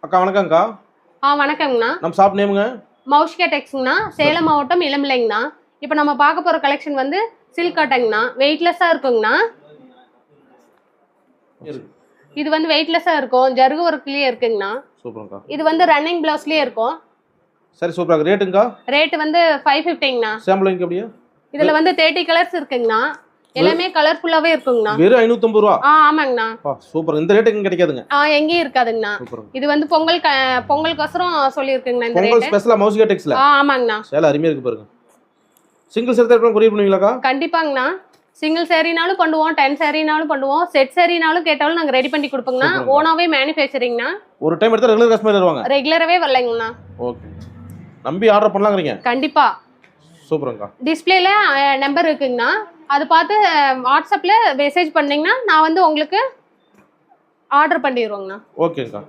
அக்கா வணக்கம்க்கா. வணக்கங்கண்ணா. நம்ம ஷாப் நேமுங்க? மௌஷிகா டெக்ஸ்ங்கண்ணா, சேலம் மாவட்டம் இளம்பிள்ளைங்கண்ணா. இப்போ நம்ம பார்க்க போகிற கலெக்ஷன் வந்து சில்க் காட்டங்கண்ணா. வெயிட்லெஸ்ஸாக இருக்குங்கண்ணா. இது வந்து வெயிட்லெஸ்ஸாக இருக்கும், ஜருகு ஒர்க்லேயே இருக்குங்கண்ணா. சூப்பர்க்கா. இது வந்து ரன்னிங் ப்ளவுஸ்லேயே இருக்கும். சரி சூப்பராக. ரேட்டுங்கக்கா? ரேட் வந்து 550ங்கண்ணா. சாம்பிளிங் எப்படியா? இதில் வந்து 30 கலர்ஸ் இருக்குங்கண்ணா. எல்லாமே கலர்ஃபுல்லாவே இருக்குங்கண்ணா. வெறும் 550 ரூபா? ஆமாங்கண்ணா. சூப்பர். இந்த ரேட்டுக்கு கிடைக்காதுங்க? எங்கேயும் இருக்காதுங்கண்ணா. இது வந்து பொங்கலுக்கோசரம் சொல்லியிருக்குங்கண்ணா. இந்த பொங்கல் ஸ்பெஷலா மௌஷிகா டெக்ஸ்ல? ஆமாங்கண்ணா. சேல அருமையா இருக்கு பாருங்க. சிங்கிள் எடுத்தா கொரியர் பண்ணுவீங்களாக்கா? கண்டிப்பாங்கண்ணா. சிங்கிள் சாரினாலும் பண்ணுவோம், 10 சாரினாலும் பண்ணுவோம், செட் சாரினாலும் கேட்டாலும் நாங்கள் ரெடி பண்ணி கொடுப்போங்கண்ணா. ஓனாவே மேனுஃபேக்சரிங்ண்ணா. ஒரு டைம் எடுத்தா ரெகுலர் கஸ்டமர் வருவாங்க? ரெகுலராகவே வரலைங்கண்ணா. ஓகே. நம்பி ஆர்டர் பண்ணலாங்கிறீங்க? கண்டிப்பா. சூப்பர்க்கா. டிஸ்பிளேல நம்பர் இருக்குங்கண்ணா. அது பார்த்து வாட்ஸ்அப்பில் மெசேஜ் பண்ணிங்கன்னா நான் வந்து உங்களுக்கு ஆர்டர் பண்ணிடுவோங்கண்ணா. ஓகேங்கக்கா.